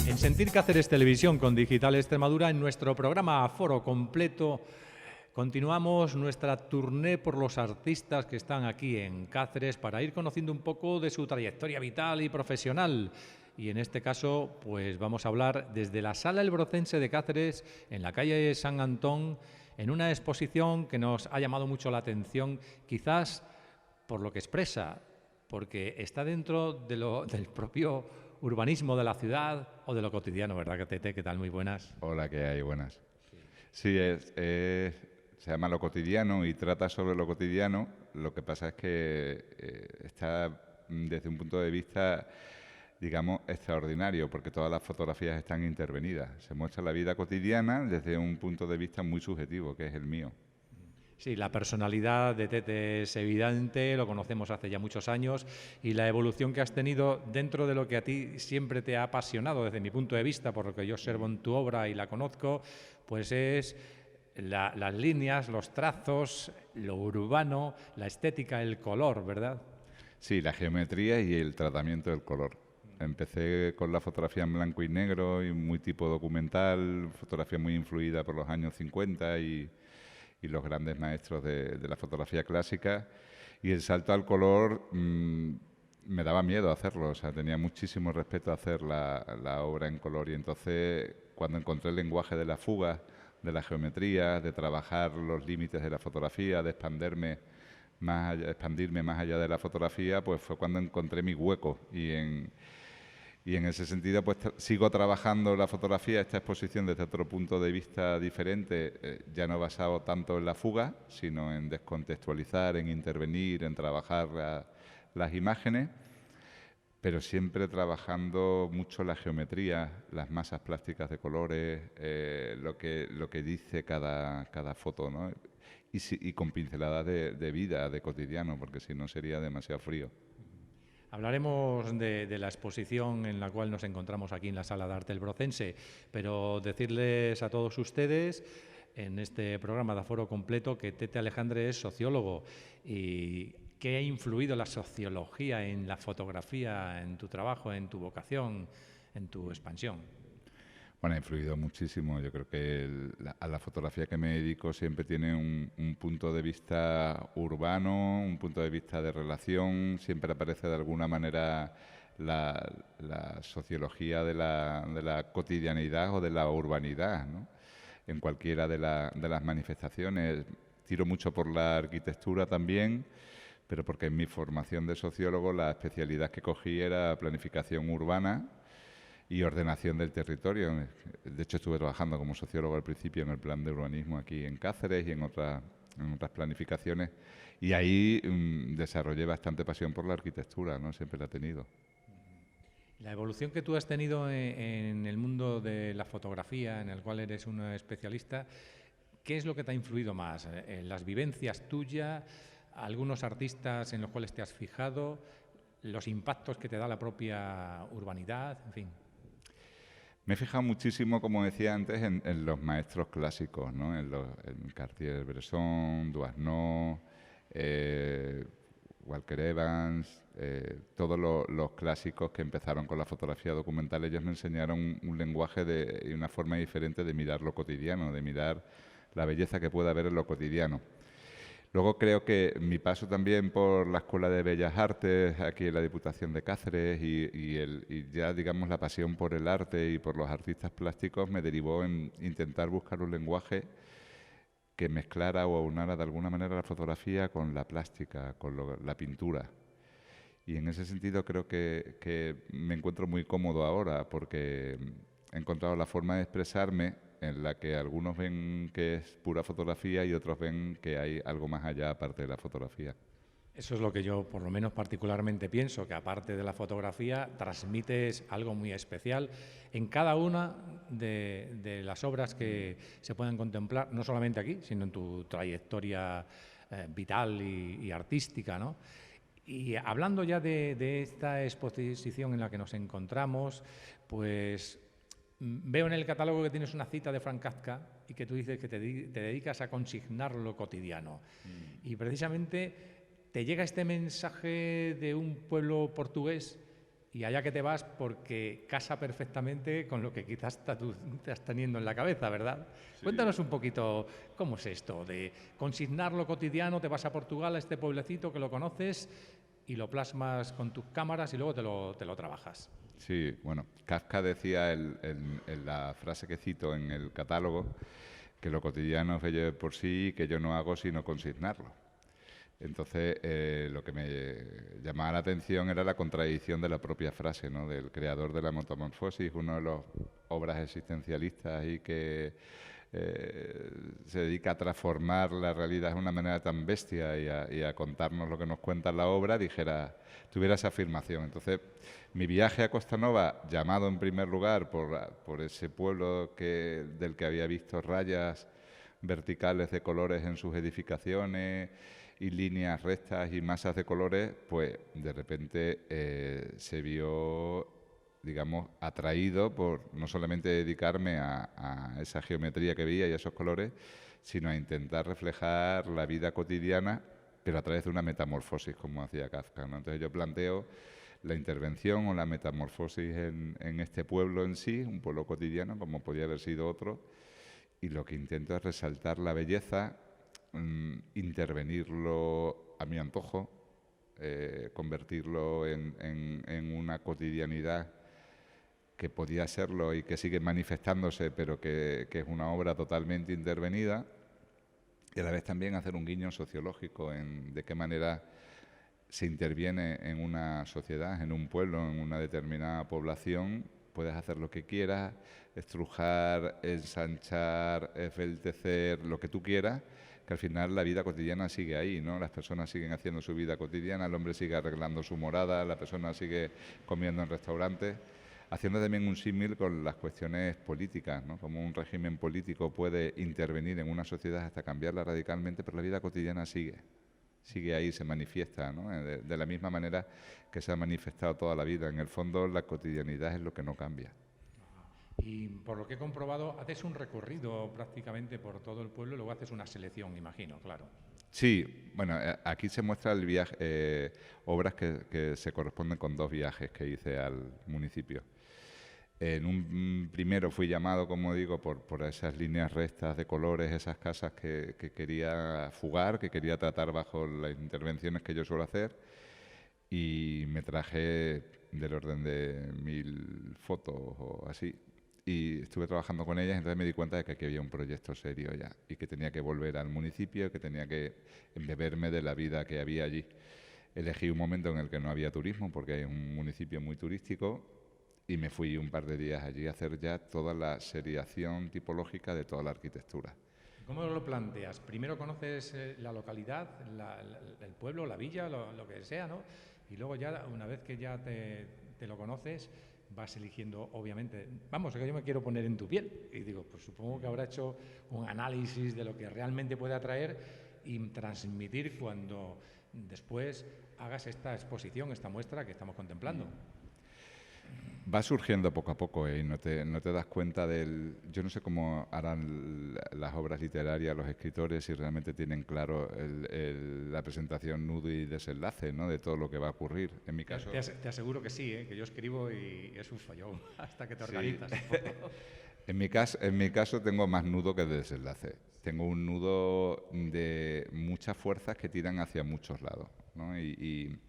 En Sentir Cáceres Televisión con Digital Extremadura, en nuestro programa Foro Completo, continuamos nuestra tournée por los artistas que están aquí en Cáceres para ir conociendo un poco de su trayectoria vital y profesional. Y en este caso, pues vamos a hablar desde la Sala El Brocense de Cáceres, en la calle San Antón, en una exposición que nos ha llamado mucho la atención, quizás por lo que expresa, porque está dentro del propio urbanismo de la ciudad o de lo cotidiano, ¿verdad, Tete? ¿Qué tal? Muy buenas. Hola, ¿qué hay? Buenas. Sí, se llama Lo Cotidiano y trata sobre lo cotidiano. Lo que pasa es que está desde un punto de vista, digamos, extraordinario, porque todas las fotografías están intervenidas. Se muestra la vida cotidiana desde un punto de vista muy subjetivo, que es el mío. Sí, la personalidad de Tete es evidente, lo conocemos hace ya muchos años, y la evolución que has tenido dentro de lo que a ti siempre te ha apasionado, desde mi punto de vista, por lo que yo observo en tu obra y la conozco, pues es las líneas, los trazos, lo urbano, la estética, el color, ¿verdad? Sí, la geometría y el tratamiento del color. Empecé con la fotografía en blanco y negro y muy tipo documental, fotografía muy influida por los años 50 y los grandes maestros de la fotografía clásica. Y el salto al color me daba miedo hacerlo, o sea, tenía muchísimo respeto a hacer la obra en color. Y entonces, cuando encontré el lenguaje de la fuga, de la geometría, de trabajar los límites de la fotografía, de expandirme más allá de la fotografía, pues fue cuando encontré mi hueco. Y en ese sentido, pues sigo trabajando la fotografía, esta exposición desde otro punto de vista diferente, ya no basado tanto en la fuga, sino en descontextualizar, en intervenir, en trabajar las imágenes, pero siempre trabajando mucho la geometría, las masas plásticas de colores, lo que dice cada foto, ¿no? Y con pinceladas de vida, de cotidiano, porque si no sería demasiado frío. Hablaremos de la exposición en la cual nos encontramos aquí en la Sala de Arte El Brocense, pero decirles a todos ustedes en este programa de Aforo Completo que Tete Alejandre es sociólogo y ¿qué ha influido la sociología en la fotografía, en tu trabajo, en tu vocación, en tu expansión? Bueno, ha influido muchísimo. Yo creo que a la fotografía que me dedico siempre tiene un punto de vista urbano, un punto de vista de relación. Siempre aparece de alguna manera la sociología de la cotidianidad o de la urbanidad, ¿no? En cualquiera de las manifestaciones. Tiro mucho por la arquitectura también, pero porque en mi formación de sociólogo la especialidad que cogí era planificación urbana y ordenación del territorio. De hecho, estuve trabajando como sociólogo al principio en el plan de urbanismo aquí en Cáceres y en otras planificaciones. Y ahí desarrollé bastante pasión por la arquitectura, ¿no? Siempre la he tenido. La evolución que tú has tenido en el mundo de la fotografía, en el cual eres un especialista, ¿qué es lo que te ha influido más? ¿Las vivencias tuyas, algunos artistas en los cuales te has fijado, los impactos que te da la propia urbanidad, en fin? Me he fijado muchísimo, como decía antes, en los maestros clásicos, ¿no? En Cartier-Bresson, Duasno, Walker Evans, todos los clásicos que empezaron con la fotografía documental. Ellos me enseñaron un lenguaje y una forma diferente de mirar lo cotidiano, de mirar la belleza que puede haber en lo cotidiano. Luego creo que mi paso también por la Escuela de Bellas Artes, aquí en la Diputación de Cáceres, y ya digamos la pasión por el arte y por los artistas plásticos me derivó en intentar buscar un lenguaje que mezclara o aunara de alguna manera la fotografía con la plástica, con la pintura. Y en ese sentido creo que me encuentro muy cómodo ahora porque he encontrado la forma de expresarme en la que algunos ven que es pura fotografía y otros ven que hay algo más allá aparte de la fotografía. Eso es lo que yo, por lo menos particularmente, pienso, que aparte de la fotografía, transmites algo muy especial en cada una de las obras que se puedan contemplar, no solamente aquí, sino en tu trayectoria vital y artística, ¿no? Y hablando ya de esta exposición en la que nos encontramos, pues Veo en el catálogo que tienes una cita de Frank Kafka y que tú dices que te dedicas a consignar lo cotidiano. Y precisamente te llega este mensaje de un pueblo portugués y allá que te vas porque casa perfectamente con lo que quizás tú estás teniendo en la cabeza, ¿verdad? Sí. Cuéntanos un poquito cómo es esto de consignar lo cotidiano, te vas a Portugal, a este pueblecito que lo conoces y lo plasmas con tus cámaras y luego te lo trabajas. Sí, bueno, Kafka decía en la frase que cito en el catálogo que lo cotidiano es bello de por sí y que yo no hago sino consignarlo. Entonces, lo que me llamaba la atención era la contradicción de la propia frase, ¿no? Del creador de la Metamorfosis, una de las obras existencialistas y que se dedica a transformar la realidad de una manera tan bestia y a contarnos lo que nos cuenta la obra, tuviera esa afirmación. Entonces, mi viaje a Costa Nova, llamado en primer lugar por ese pueblo del que había visto rayas verticales de colores en sus edificaciones y líneas rectas y masas de colores, pues de repente se vio, digamos, atraído por no solamente dedicarme a esa geometría que veía y a esos colores, sino a intentar reflejar la vida cotidiana, pero a través de una metamorfosis, como hacía Kafka, ¿no? Entonces yo planteo la intervención o la metamorfosis en este pueblo en sí, un pueblo cotidiano, como podía haber sido otro, y lo que intento es resaltar la belleza, intervenirlo a mi antojo, convertirlo en una cotidianidad que podía serlo y que sigue manifestándose, pero que es una obra totalmente intervenida, y a la vez también hacer un guiño sociológico en de qué manera se interviene en una sociedad, en un pueblo, en una determinada población. Puedes hacer lo que quieras, estrujar, ensanchar, esbeltecer, lo que tú quieras, que al final la vida cotidiana sigue ahí, ¿no? Las personas siguen haciendo su vida cotidiana, el hombre sigue arreglando su morada, la persona sigue comiendo en restaurantes, haciendo también un símil con las cuestiones políticas, ¿no? Como un régimen político puede intervenir en una sociedad hasta cambiarla radicalmente, pero la vida cotidiana sigue ahí, se manifiesta, ¿no? De la misma manera que se ha manifestado toda la vida. En el fondo, la cotidianidad es lo que no cambia. Y por lo que he comprobado, haces un recorrido prácticamente por todo el pueblo y luego haces una selección, imagino, claro. Sí, bueno, aquí se muestra el viaje, obras que se corresponden con 2 viajes que hice al municipio. En un primero fui llamado, como digo, por esas líneas rectas de colores, esas casas que quería fugar, que quería tratar bajo las intervenciones que yo suelo hacer, y me traje del orden de 1000 fotos o así. Y estuve trabajando con ellas, entonces me di cuenta de que aquí había un proyecto serio ya y que tenía que volver al municipio, que tenía que embeberme de la vida que había allí. Elegí un momento en el que no había turismo, porque es un municipio muy turístico, y me fui un par de días allí a hacer ya toda la seriación tipológica de toda la arquitectura. ¿Cómo lo planteas? Primero conoces la localidad, el pueblo, la villa, lo que sea, ¿no? Y luego ya, una vez que ya te lo conoces, vas eligiendo, obviamente, vamos, que yo me quiero poner en tu piel. Y digo, pues supongo que habrá hecho un análisis de lo que realmente puede atraer y transmitir cuando después hagas esta exposición, esta muestra que estamos contemplando. Va surgiendo poco a poco y no te das cuenta del... Yo no sé cómo harán las obras literarias los escritores si realmente tienen claro la presentación, nudo y desenlace, ¿no? De todo lo que va a ocurrir. En mi caso... Te aseguro que sí, que yo escribo y es un follón hasta que te organizas. Sí. En mi caso tengo más nudo que desenlace. Tengo un nudo de muchas fuerzas que tiran hacia muchos lados, ¿no? Y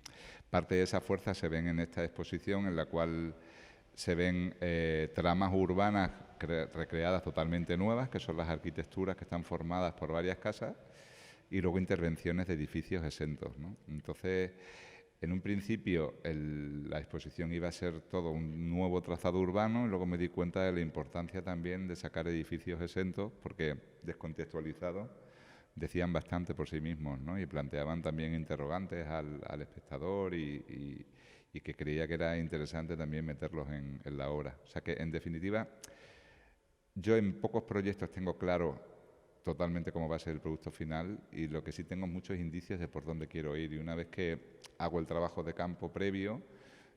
parte de esas fuerzas se ven en esta exposición en la cual se ven tramas urbanas recreadas totalmente nuevas, que son las arquitecturas que están formadas por varias casas, y luego intervenciones de edificios exentos, ¿no? Entonces, en un principio la exposición iba a ser todo un nuevo trazado urbano, y luego me di cuenta de la importancia también de sacar edificios exentos, porque descontextualizados decían bastante por sí mismos, ¿no? Y planteaban también interrogantes al espectador y que creía que era interesante también meterlos en la obra. O sea que, en definitiva, yo en pocos proyectos tengo claro totalmente cómo va a ser el producto final, y lo que sí tengo muchos indicios de por dónde quiero ir. Y una vez que hago el trabajo de campo previo,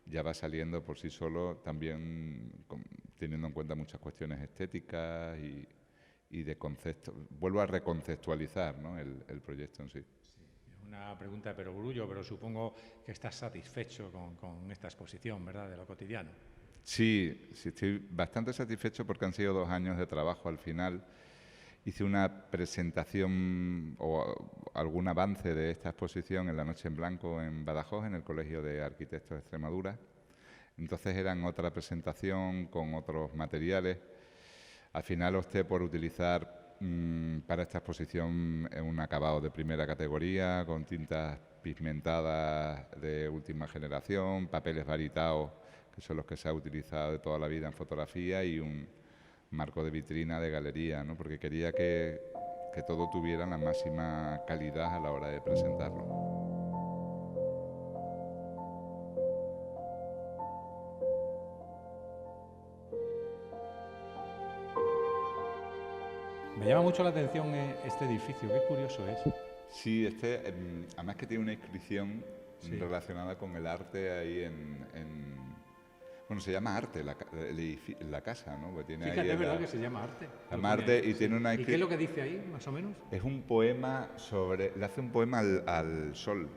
ya va saliendo por sí solo, también teniendo en cuenta muchas cuestiones estéticas y de concepto. Vuelvo a reconceptualizar, ¿no?, el proyecto en sí. Una pregunta de perogrullo, pero supongo que estás satisfecho con esta exposición, ¿verdad?, de lo cotidiano. Sí, sí, estoy bastante satisfecho porque han sido 2 años de trabajo al final. Hice una presentación o algún avance de esta exposición en la Noche en Blanco en Badajoz, en el Colegio de Arquitectos de Extremadura. Entonces eran otra presentación con otros materiales. Al final opté por utilizar para esta exposición un acabado de primera categoría, con tintas pigmentadas de última generación, papeles varitados, que son los que se ha utilizado de toda la vida en fotografía, y un marco de vitrina de galería, ¿no?, porque quería que todo tuviera la máxima calidad a la hora de presentarlo. Me llama mucho la atención este edificio, qué curioso es. Sí, además que tiene una inscripción relacionada con el arte ahí bueno, se llama Arte la casa, ¿no? Porque tiene Fíjate, ahí es verdad que se llama Arte. Se llama Arte y tiene una ¿Y qué es lo que dice ahí, más o menos? Es un poema le hace un poema al sol.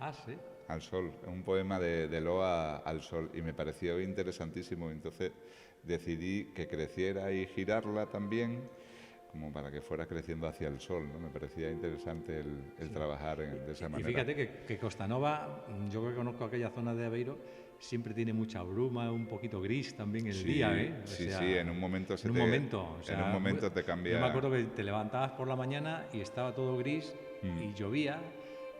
Ah, sí. Al sol, es un poema de loa al sol, y me pareció interesantísimo. Entonces decidí que creciera y girarla también, como para que fuera creciendo hacia el sol, ¿no? Me parecía interesante el trabajar de esa manera. Y fíjate que Costanova, yo que conozco aquella zona de Aveiro, siempre tiene mucha bruma, un poquito gris también el día, ¿eh? Sí, en un momento en un momento te cambia. Yo me acuerdo que te levantabas por la mañana y estaba todo gris y llovía,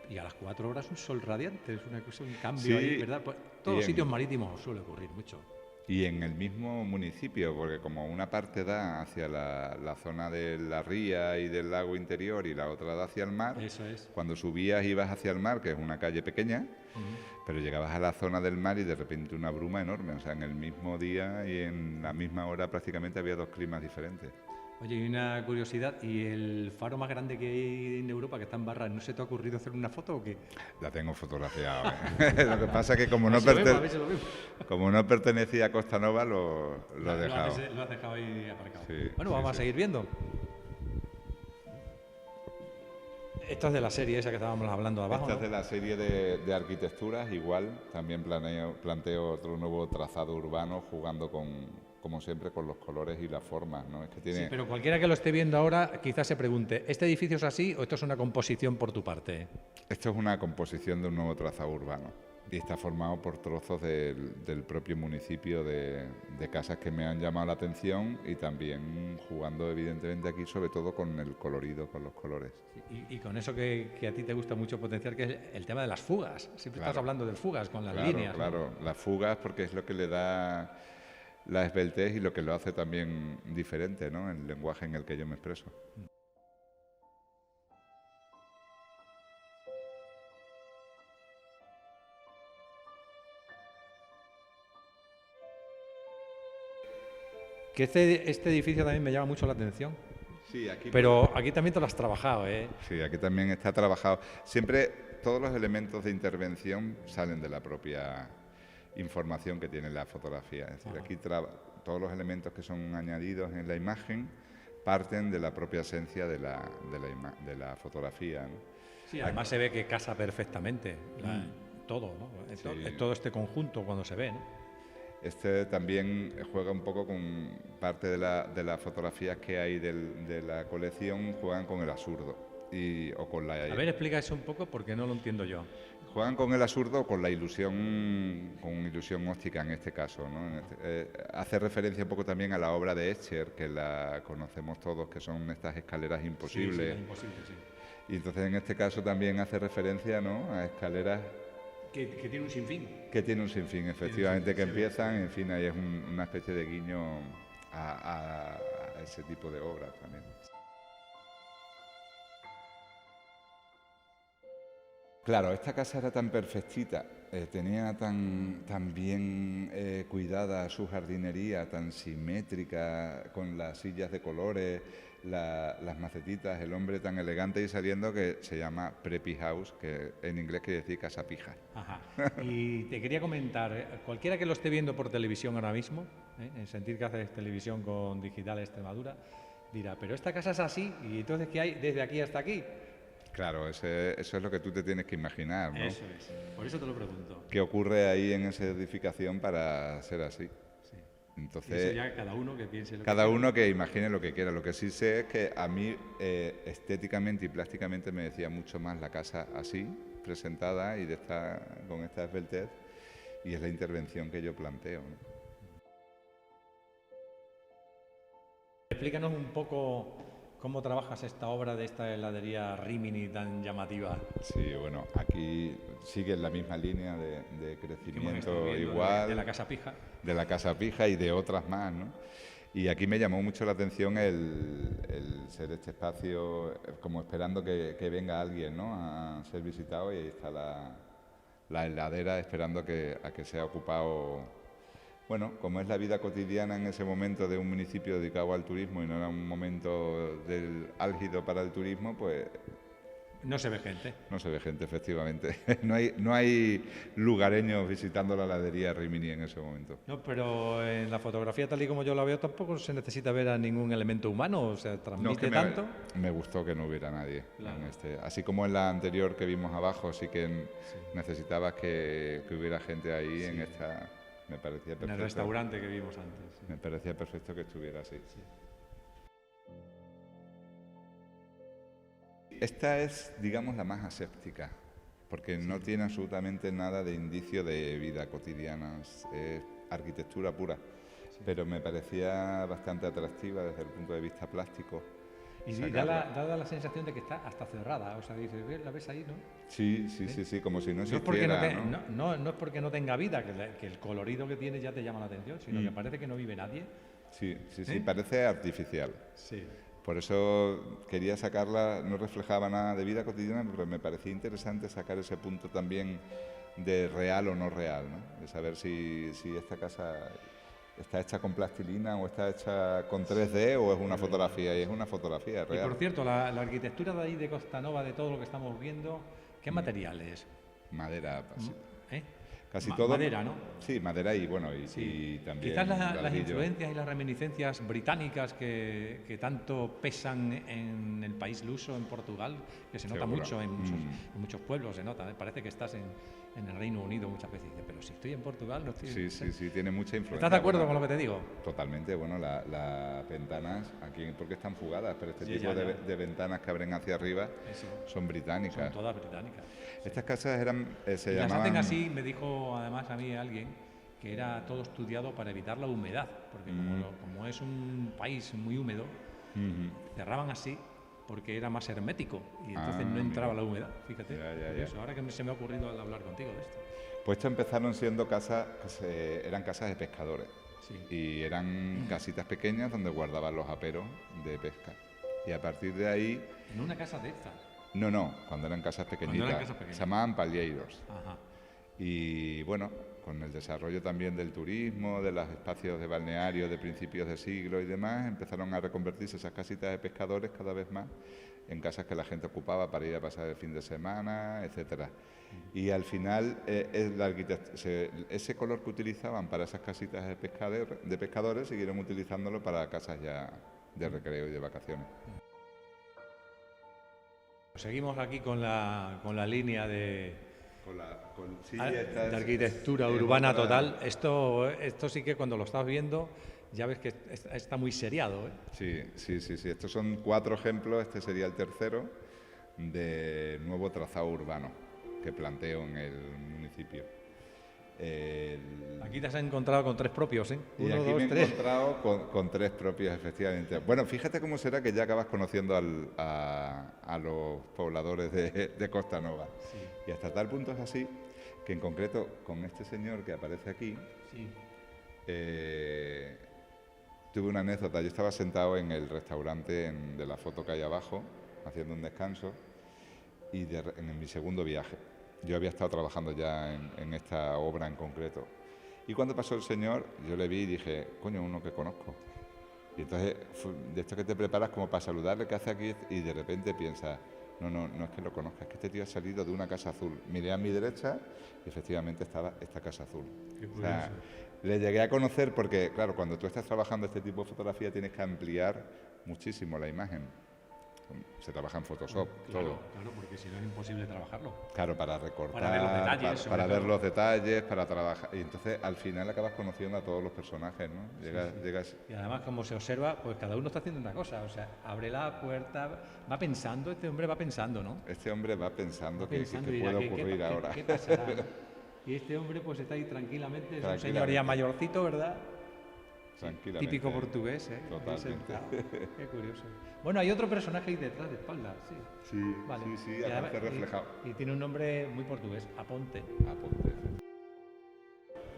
y a las 4 horas un sol radiante, es una cosa, un cambio ahí, ¿verdad? Pues, todos los sitios marítimos suele ocurrir mucho. Y en el mismo municipio, porque como una parte da hacia la zona de la ría y del lago interior y la otra da hacia el mar. Eso es. Cuando subías ibas hacia el mar, que es una calle pequeña, pero llegabas a la zona del mar y de repente una bruma enorme. O sea, en el mismo día y en la misma hora prácticamente había 2 climas diferentes. Oye, y una curiosidad, ¿y el faro más grande que hay en Europa, que está en Barra, no se te ha ocurrido hacer una foto o qué? La tengo fotografiada, ¿eh? Lo que pasa es que como no pertenecía a Costanova, lo he dejado. Lo has dejado ahí aparcado. Sí, bueno, vamos a seguir viendo. Esto es de la serie esa que estábamos hablando abajo. Esta es de la serie de arquitecturas, igual. También planteo otro nuevo trazado urbano, jugando como siempre, con los colores y las formas, ¿no? Es que tiene... Sí, pero cualquiera que lo esté viendo ahora quizás se pregunte, ¿este edificio es así o esto es una composición por tu parte? Esto es una composición de un nuevo trazado urbano y está formado por trozos del propio municipio de casas que me han llamado la atención, y también jugando evidentemente aquí sobre todo con el colorido, con los colores. Y con eso que a ti te gusta mucho potenciar, que es el tema de las fugas. Siempre estás hablando de fugas con las líneas. Claro, las fugas, porque es lo que le da la esbeltez y lo que lo hace también diferente, ¿no?, el lenguaje en el que yo me expreso. Que este edificio también me llama mucho la atención. Sí, aquí. Pero aquí también te lo has trabajado, ¿eh? Sí, aquí también está trabajado. Siempre todos los elementos de intervención salen de la propia información que tiene la fotografía. Es decir, aquí todos los elementos que son añadidos en la imagen parten de la propia esencia de la fotografía, ¿no? Sí, además se ve que casa perfectamente todo, ¿no? Sí. Todo este conjunto cuando se ve, ¿no? Este también juega un poco con parte de las fotografías que hay de la colección, juegan con el absurdo. A ver, explica eso un poco porque no lo entiendo yo. Juegan con el absurdo o con la ilusión, con ilusión óptica en este caso, ¿no? Hace referencia un poco también a la obra de Escher, que la conocemos todos, que son estas escaleras imposibles. Sí, imposible, sí. Y entonces en este caso también hace referencia, ¿no?, a escaleras que tiene un sinfín. Que tiene un sinfín, efectivamente, que empiezan, en fin, ahí es una especie de guiño a ese tipo de obras también. Claro, esta casa era tan perfectita, tenía tan bien cuidada su jardinería, tan simétrica, con las sillas de colores, las macetitas, el hombre tan elegante y saliendo, que se llama Preppy House, que en inglés quiere decir casa pija. Ajá. Y te quería comentar, cualquiera que lo esté viendo por televisión ahora mismo, en Sentir que haces televisión con Digital Extremadura, dirá, pero esta casa es así, y entonces ¿qué hay desde aquí hasta aquí? Claro, eso es lo que tú te tienes que imaginar, ¿no? Eso es, por eso te lo pregunto. ¿Qué ocurre ahí en esa edificación para ser así? Sí. Entonces, Eso ya cada uno que piense lo cada que uno que imagine lo que quiera. Lo que sí sé es que a mí estéticamente y plásticamente me decía mucho más la casa así, presentada y con esta esbeltez, y es la intervención que yo planteo, ¿no? Explícanos un poco cómo trabajas esta obra de esta heladería Rimini tan llamativa. Sí, bueno, aquí sigue en la misma línea de Que hemos estado crecimiento viendo igual. de la Casa Pija. De la Casa Pija y de otras más, ¿no? Y aquí me llamó mucho la atención el ser este espacio, como esperando que venga alguien, ¿no? A ser visitado, y ahí está la heladera esperando a que sea ocupado. Bueno, como es la vida cotidiana en ese momento de un municipio dedicado al turismo y no era un momento álgido para el turismo, pues No se ve gente. no se ve gente, efectivamente. No hay lugareños visitando la heladería Rimini en ese momento. No, pero en la fotografía tal y como yo la veo tampoco se necesita ver a ningún elemento humano, o sea, No, es transmite que tanto. me gustó que no hubiera nadie. Claro. En este. Así como en la anterior que vimos abajo, sí que necesitabas que hubiera gente ahí. En esta me parecía perfecto. En el restaurante que vimos antes. Sí. Me parecía perfecto que estuviera así. Sí. Esta es, digamos, la más aséptica, porque no tiene absolutamente nada de indicio de vida cotidiana, es arquitectura pura, pero me parecía bastante atractiva desde el punto de vista plástico. Y da la sensación de que está hasta cerrada, o sea, dices, ¿la ves ahí, no? Sí, como si no No es existiera. no es porque no tenga vida, que el colorido que tiene ya te llama la atención, sino que parece que no vive nadie. Sí, parece artificial. Sí. Por eso quería sacarla, no reflejaba nada de vida cotidiana, pero me parecía interesante sacar ese punto también de real o no real, ¿no? De saber si esta casa está hecha con plastilina o está hecha con 3D o es una fotografía, y es una fotografía real. Y por cierto, la arquitectura de ahí de Costa Nova, de todo lo que estamos viendo, ¿qué materiales? Madera, casi todo. todo. Madera, ¿no? Sí, madera y bueno, y también Quizás las ladrillo. influencias y las reminiscencias británicas que tanto pesan en el país luso, en Portugal, que se nota Seguro. mucho en muchos pueblos, se nota, parece que estás en el Reino Unido muchas veces. Dices, pero si estoy en Portugal, no estoy... Sí, tiene mucha influencia. ¿Estás de acuerdo con lo que te digo? Totalmente, bueno, las ventanas, aquí porque están fugadas, pero este Sí, tipo ya. de ventanas que abren hacia arriba son británicas. Son todas británicas. Estas casas eran, se Y las llamaban... hacen así, me dijo además a mí alguien, que era todo estudiado para evitar la humedad, porque como es un país muy húmedo, cerraban así porque era más hermético y entonces no entraba la humedad, fíjate. Ya. Ahora que se me ha ocurrido al hablar contigo de esto. Pues esto empezaron siendo casas, eran casas de pescadores, y eran casitas pequeñas donde guardaban los aperos de pesca. Y a partir de ahí... En una casa de estas. No, cuando eran casas pequeñitas. Se llamaban palleiros. Ajá. Y bueno, con el desarrollo también del turismo, de los espacios de balneario de principios de siglo y demás, empezaron a reconvertirse esas casitas de pescadores cada vez más en casas que la gente ocupaba para ir a pasar el fin de semana, etcétera. Y al final ese color que utilizaban para esas casitas de pescadores siguieron utilizándolo para casas ya de recreo y de vacaciones. Seguimos aquí con la línea de arquitectura urbana total. Esto sí que cuando lo estás viendo ya ves que está muy seriado, ¿eh? Sí. Estos son 4 ejemplos, este sería el tercero, de nuevo trazado urbano que planteo en el municipio. Aquí te has encontrado con 3 propios, ¿eh? Y aquí me he encontrado con 3 propios, efectivamente. Bueno, fíjate cómo será que ya acabas conociendo a los pobladores de Costa Nova. Sí. Y hasta tal punto es así que en concreto con este señor que aparece aquí, tuve una anécdota. Yo estaba sentado en el restaurante de la foto que hay abajo, haciendo un descanso, y en mi segundo viaje. yo había estado trabajando ya en esta obra en concreto. Y cuando pasó el señor, yo le vi y dije, coño, uno que conozco. Y entonces, de esto que te preparas como para saludarle, ¿qué hace aquí? Y de repente piensas, no es que lo conozca, es que este tío ha salido de una casa azul. Miré a mi derecha y efectivamente estaba esta casa azul. Qué curioso. O sea, le llegué a conocer porque, claro, cuando tú estás trabajando este tipo de fotografía tienes que ampliar muchísimo la imagen. Se trabaja en Photoshop, Claro, todo. claro, porque si no es imposible trabajarlo. Claro, para recortar, Para ver los detalles, para sobre ver todo. los detalles, para trabajar. Y entonces al final acabas conociendo a todos los personajes, ¿no? Llegas Y además, como se observa, pues cada uno está haciendo una cosa. O sea, abre la puerta, va pensando, este hombre va pensando, ¿no? Este hombre va pensando Va que pensando y dirá, puede ocurrir ahora. ¿Qué pasará? Y este hombre pues está ahí tranquilamente, es un señor Tranquilamente. ya mayorcito, ¿verdad? Tranquilamente. Típico portugués, ¿eh? Ahí Totalmente. sentado. Qué curioso. Bueno, hay otro personaje ahí detrás de espaldas, sí. Sí, Vale. sí, Y además- aparece reflejado. Y tiene un nombre muy portugués, Aponte. Aponte.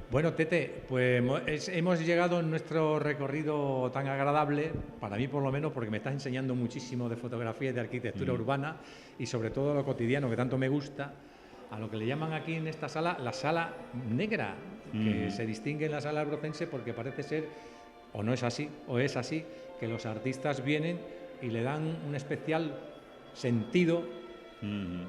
Bueno, Tete, pues hemos llegado en nuestro recorrido tan agradable, para mí por lo menos, porque me estás enseñando muchísimo de fotografía y de arquitectura urbana y sobre todo lo cotidiano que tanto me gusta, a lo que le llaman aquí en esta sala la sala negra, que se distingue en la sala brocense porque parece ser, o no es así, o es así, que los artistas vienen y le dan un especial sentido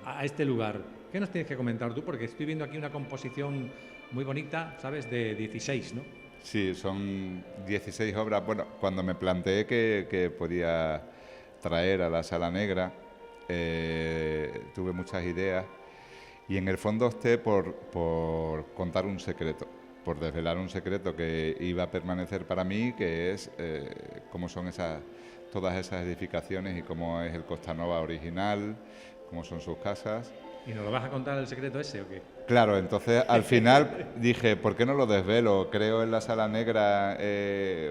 a este lugar. ¿Qué nos tienes que comentar tú? Porque estoy viendo aquí una composición muy bonita, ¿sabes? De 16, ¿no? Sí, son 16 obras. Bueno, cuando me planteé que podía traer a la Sala Negra, tuve muchas ideas y en el fondo opté por contar un secreto, por desvelar un secreto que iba a permanecer para mí, que es cómo son todas esas edificaciones y cómo es el Costa Nova original, cómo son sus casas. ¿Y nos lo vas a contar el secreto ese o qué? Claro, entonces al final dije, ¿por qué no lo desvelo? Creo en la Sala Negra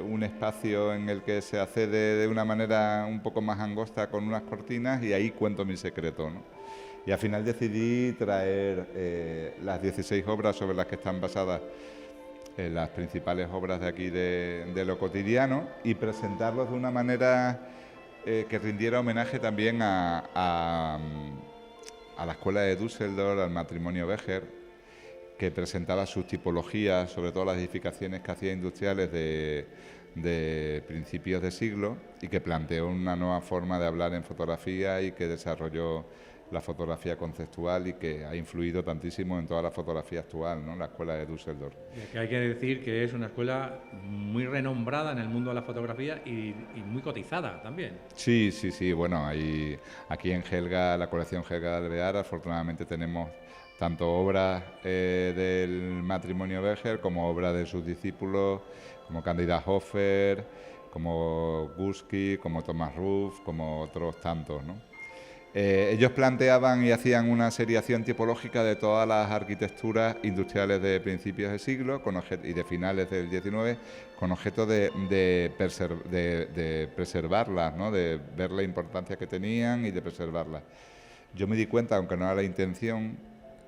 un espacio en el que se accede de una manera un poco más angosta con unas cortinas y ahí cuento mi secreto, ¿no? Y al final decidí traer las 16 obras sobre las que están basadas las principales obras de aquí de lo cotidiano y presentarlos de una manera que rindiera homenaje también a la escuela de Düsseldorf, al matrimonio Becher, que presentaba sus tipologías, sobre todo las edificaciones que hacía industriales de principios de siglo y que planteó una nueva forma de hablar en fotografía y que desarrolló la fotografía conceptual y que ha influido tantísimo en toda la fotografía actual, ¿no? La escuela de Düsseldorf. Que hay que decir que es una escuela muy renombrada en el mundo de la fotografía y muy cotizada también. Sí, bueno, aquí en Helga, la colección Helga de Alvear, afortunadamente tenemos tanto obras del matrimonio Becher como obras de sus discípulos, como Candida Hofer, como Gursky, como Thomas Ruff, como otros tantos, ¿no? Ellos planteaban y hacían una seriación tipológica de todas las arquitecturas industriales de principios de siglo y de finales del XIX, con objeto de preservarlas, ¿no? De ver la importancia que tenían y de preservarlas. Yo me di cuenta, aunque no era la intención,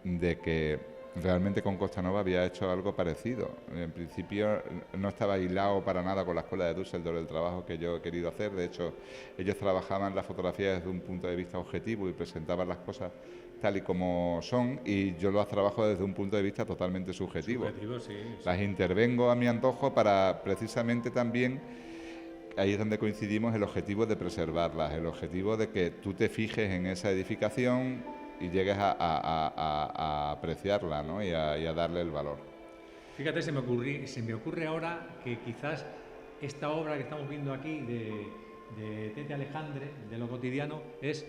de que realmente con Costa Nova había hecho algo parecido. En principio no estaba hilado para nada con la escuela de Düsseldorf el trabajo que yo he querido hacer. De hecho, ellos trabajaban la fotografía desde un punto de vista objetivo y presentaban las cosas tal y como son, y yo las trabajo desde un punto de vista totalmente subjetivo. Sí. Las intervengo a mi antojo para precisamente también, ahí es donde coincidimos, el objetivo de preservarlas, el objetivo de que tú te fijes en esa edificación y llegues a apreciarla, ¿no? y a darle el valor. Fíjate, se me ocurre ahora que quizás esta obra que estamos viendo aquí de Tete Alejandre, de lo cotidiano, es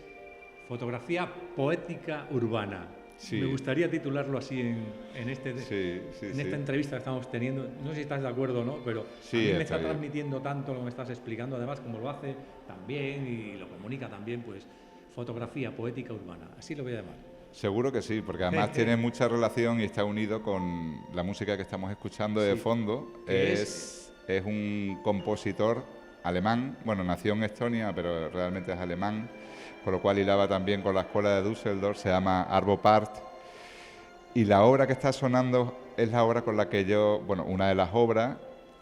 fotografía poética urbana. Sí. Me gustaría titularlo así en esta entrevista que estamos teniendo. No sé si estás de acuerdo o no, pero a mí me está transmitiendo tanto lo que me estás explicando, además como lo hace también y lo comunica también, pues fotografía poética urbana, así lo voy a llamar. Seguro que sí, porque además tiene mucha relación y está unido con la música que estamos escuchando de fondo. Es un compositor alemán, bueno, nació en Estonia, pero realmente es alemán, con lo cual hilaba también con la escuela de Düsseldorf, se llama Arvo Pärt, y la obra que está sonando es la obra con la que yo, bueno, una de las obras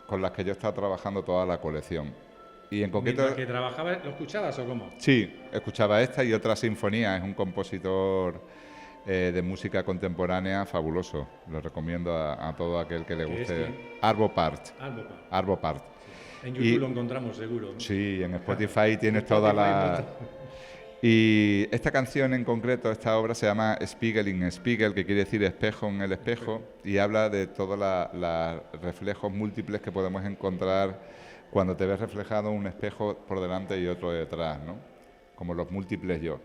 con las que yo he estado trabajando toda la colección. Y en concreto, ¿Mientras que trabajabas, lo escuchabas o cómo? Sí, escuchaba esta y otra sinfonía. Es un compositor de música contemporánea fabuloso. Lo recomiendo a todo aquel que le guste. Arvo Part. Arvo Part. En YouTube lo encontramos seguro, ¿no? Sí, en Spotify tienes toda la... Y esta canción en concreto, esta obra se llama Spiegel in Spiegel, que quiere decir espejo en el espejo, y habla de todos los reflejos múltiples que podemos encontrar cuando te ves reflejado un espejo por delante y otro detrás, ¿no? Como los múltiples yo.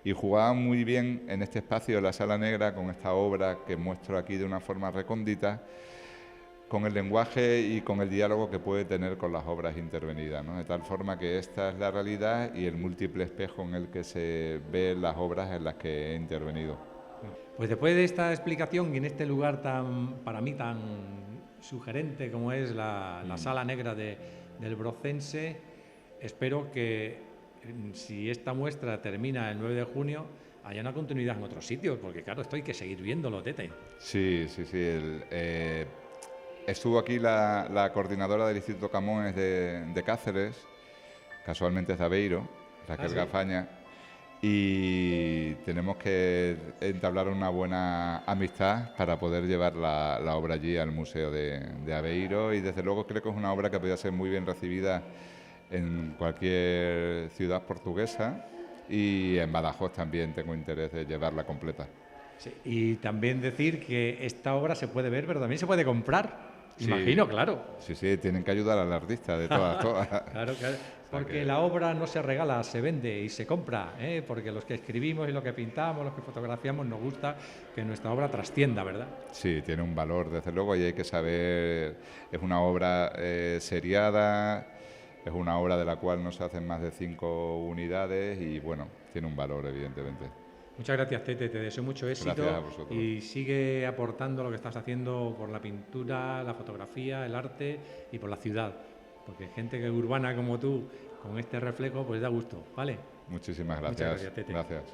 Y jugaba muy bien en este espacio de la Sala Negra con esta obra que muestro aquí de una forma recóndita, con el lenguaje y con el diálogo que puede tener con las obras intervenidas, ¿no? De tal forma que esta es la realidad y el múltiple espejo en el que se ven las obras en las que he intervenido. Pues después de esta explicación y en este lugar para mí tan sugerente como es la Sala Negra del Brocense, espero que si esta muestra termina el 9 de junio haya una continuidad en otros sitios, porque claro, esto hay que seguir viéndolo, Tete. Sí. Estuvo aquí la coordinadora del Instituto Camões de Cáceres, casualmente es de Aveiro, Raquel Gafaña, y tenemos que entablar una buena amistad para poder llevar la obra allí al Museo de Aveiro, y desde luego creo que es una obra que podría ser muy bien recibida en cualquier ciudad portuguesa, y en Badajoz también tengo interés de llevarla completa. Sí, y también decir que esta obra se puede ver, pero también se puede comprar. Sí. Imagino, claro. Sí, tienen que ayudar al artista de todas. Claro, porque la obra no se regala, se vende y se compra, porque los que escribimos y los que pintamos, los que fotografiamos, nos gusta que nuestra obra trascienda, ¿verdad? Sí, tiene un valor, desde luego, y hay que saber, es una obra seriada, es una obra de la cual no se hacen más de 5 unidades y, bueno, tiene un valor, evidentemente. Muchas gracias, Tete, te deseo mucho éxito. Gracias a vosotros. Y sigue aportando lo que estás haciendo por la pintura, la fotografía, el arte y por la ciudad, porque gente que urbana como tú, con este reflejo, pues da gusto, ¿vale? Muchísimas gracias. Muchas gracias, Tete. Gracias.